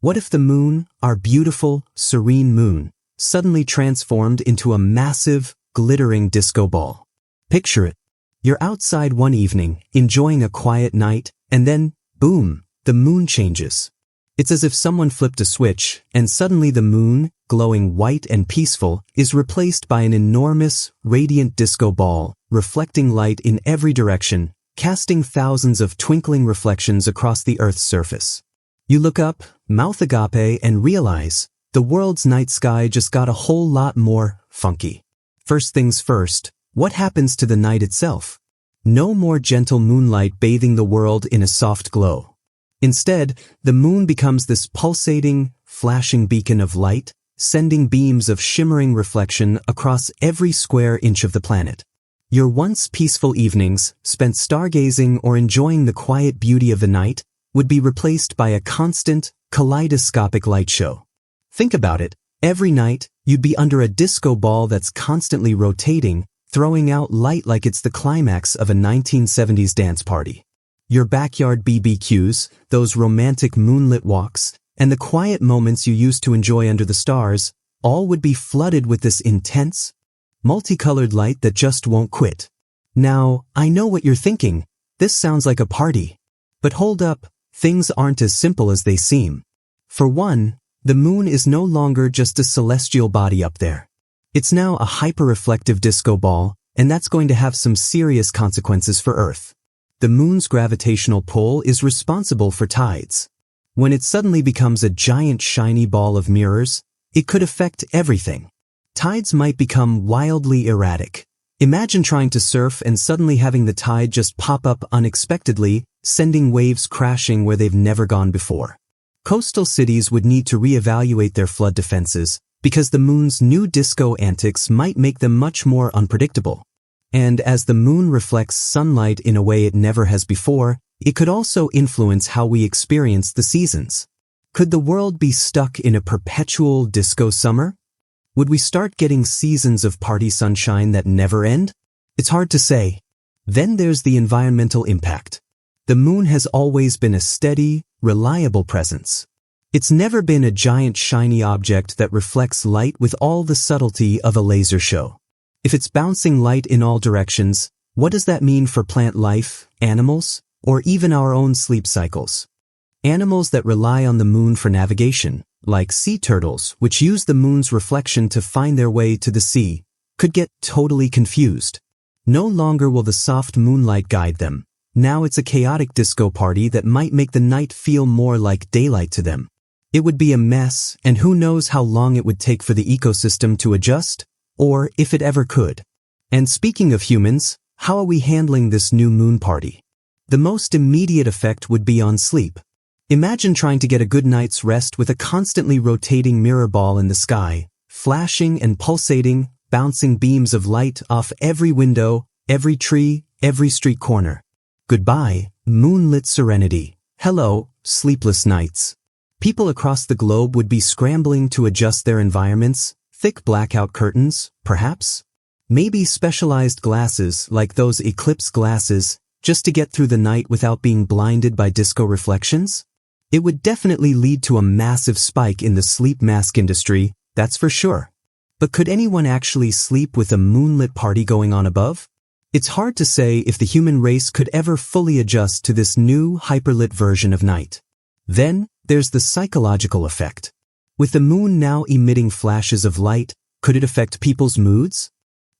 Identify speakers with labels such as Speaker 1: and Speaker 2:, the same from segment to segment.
Speaker 1: What if the moon, our beautiful, serene moon, suddenly transformed into a massive, glittering disco ball? Picture it. You're outside one evening, enjoying a quiet night, and then, boom, the moon changes. It's as if someone flipped a switch, and suddenly the moon, glowing white and peaceful, is replaced by an enormous, radiant disco ball, reflecting light in every direction, casting thousands of twinkling reflections across the Earth's surface. You look up, mouth agape, and realize the world's night sky just got a whole lot more funky. First things first, what happens to the night itself? No more gentle moonlight bathing the world in a soft glow. Instead, the moon becomes this pulsating, flashing beacon of light, sending beams of shimmering reflection across every square inch of the planet. Your once peaceful evenings, spent stargazing or enjoying the quiet beauty of the night, would be replaced by a constant, kaleidoscopic light show. Think about it. Every night, you'd be under a disco ball that's constantly rotating, throwing out light like it's the climax of a 1970s dance party. Your backyard BBQs, those romantic moonlit walks, and the quiet moments you used to enjoy under the stars, all would be flooded with this intense, multicolored light that just won't quit. Now, I know what you're thinking. This sounds like a party. But hold up, things aren't as simple as they seem. For one, the moon is no longer just a celestial body up there. It's now a hyper-reflective disco ball, and that's going to have some serious consequences for Earth. The moon's gravitational pull is responsible for tides. When it suddenly becomes a giant shiny ball of mirrors, it could affect everything. Tides might become wildly erratic. Imagine trying to surf and suddenly having the tide just pop up unexpectedly, sending waves crashing where they've never gone before. Coastal cities would need to reevaluate their flood defenses, because the moon's new disco antics might make them much more unpredictable. And as the moon reflects sunlight in a way it never has before, it could also influence how we experience the seasons. Could the world be stuck in a perpetual disco summer? Would we start getting seasons of party sunshine that never end? It's hard to say. Then there's the environmental impact. The moon has always been a steady, reliable presence. It's never been a giant shiny object that reflects light with all the subtlety of a laser show. If it's bouncing light in all directions, what does that mean for plant life, animals, or even our own sleep cycles? Animals that rely on the moon for navigation, like sea turtles, which use the moon's reflection to find their way to the sea, could get totally confused. No longer will the soft moonlight guide them. Now it's a chaotic disco party that might make the night feel more like daylight to them. It would be a mess, and who knows how long it would take for the ecosystem to adjust, or if it ever could. And speaking of humans, how are we handling this new moon party? The most immediate effect would be on sleep. Imagine trying to get a good night's rest with a constantly rotating mirror ball in the sky, flashing and pulsating, bouncing beams of light off every window, every tree, every street corner. Goodbye, moonlit serenity. Hello, sleepless nights. People across the globe would be scrambling to adjust their environments. Thick blackout curtains, perhaps? Maybe specialized glasses like those eclipse glasses, just to get through the night without being blinded by disco reflections? It would definitely lead to a massive spike in the sleep mask industry, that's for sure. But could anyone actually sleep with a moonlit party going on above? It's hard to say if the human race could ever fully adjust to this new hyperlit version of night. Then, there's the psychological effect. With the moon now emitting flashes of light, could it affect people's moods?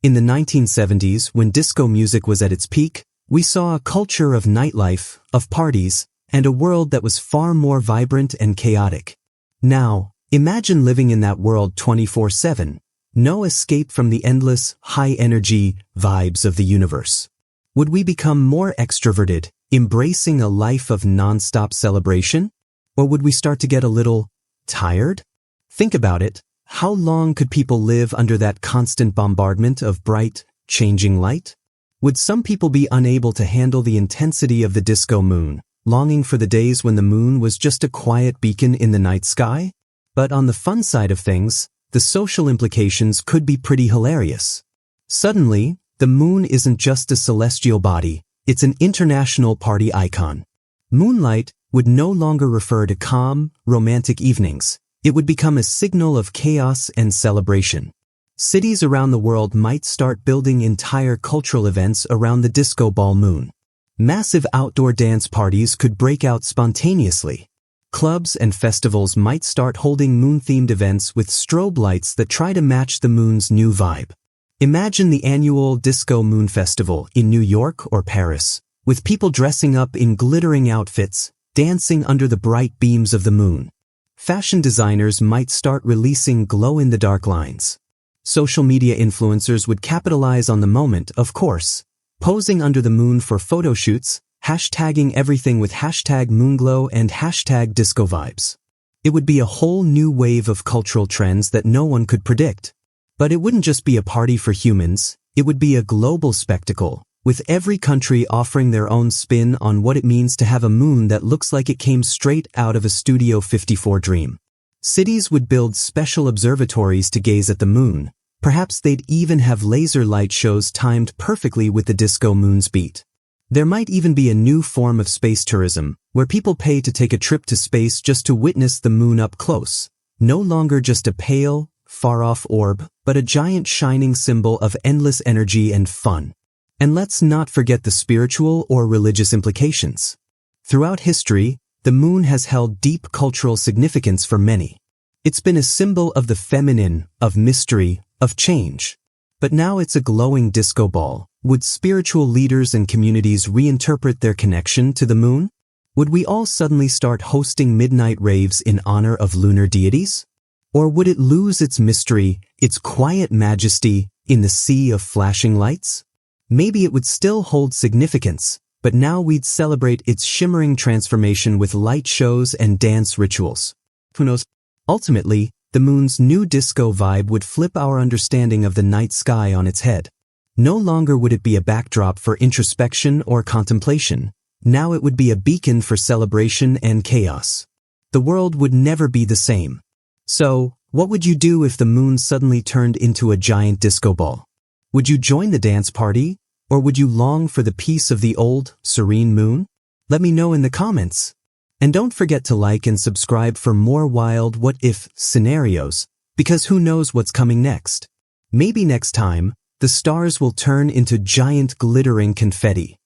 Speaker 1: In the 1970s, when disco music was at its peak, we saw a culture of nightlife, of parties, and a world that was far more vibrant and chaotic. Now, imagine living in that world 24/7. No escape from the endless, high-energy vibes of the universe. Would we become more extroverted, embracing a life of non-stop celebration? Or would we start to get a little tired? Think about it. How long could people live under that constant bombardment of bright, changing light? Would some people be unable to handle the intensity of the disco moon, longing for the days when the moon was just a quiet beacon in the night sky? But on the fun side of things, the social implications could be pretty hilarious. Suddenly, the moon isn't just a celestial body, it's an international party icon. Moonlight would no longer refer to calm, romantic evenings. It would become a signal of chaos and celebration. Cities around the world might start building entire cultural events around the disco ball moon. Massive outdoor dance parties could break out spontaneously. Clubs and festivals might start holding moon-themed events with strobe lights that try to match the moon's new vibe. Imagine the annual Disco Moon Festival in New York or Paris, with people dressing up in glittering outfits, dancing under the bright beams of the moon. Fashion designers might start releasing glow-in-the-dark lines. Social media influencers would capitalize on the moment, of course, posing under the moon for photo shoots, hashtagging everything with hashtag moonglow and hashtag disco vibes. It would be a whole new wave of cultural trends that no one could predict. But it wouldn't just be a party for humans, it would be a global spectacle, with every country offering their own spin on what it means to have a moon that looks like it came straight out of a Studio 54 dream. Cities would build special observatories to gaze at the moon. Perhaps they'd even have laser light shows timed perfectly with the disco moon's beat. There might even be a new form of space tourism, where people pay to take a trip to space just to witness the moon up close. No longer just a pale, far-off orb, but a giant shining symbol of endless energy and fun. And let's not forget the spiritual or religious implications. Throughout history, the moon has held deep cultural significance for many. It's been a symbol of the feminine, of mystery, of change. But now it's a glowing disco ball. Would spiritual leaders and communities reinterpret their connection to the moon? Would we all suddenly start hosting midnight raves in honor of lunar deities? Or would it lose its mystery, its quiet majesty, in the sea of flashing lights? Maybe it would still hold significance, but now we'd celebrate its shimmering transformation with light shows and dance rituals. Who knows? Ultimately, the moon's new disco vibe would flip our understanding of the night sky on its head. No longer would it be a backdrop for introspection or contemplation. Now it would be a beacon for celebration and chaos. The world would never be the same. So, what would you do if the moon suddenly turned into a giant disco ball? Would you join the dance party, or would you long for the peace of the old, serene moon? Let me know in the comments. And don't forget to like and subscribe for more wild what-if scenarios, because who knows what's coming next. Maybe next time, the stars will turn into giant glittering confetti.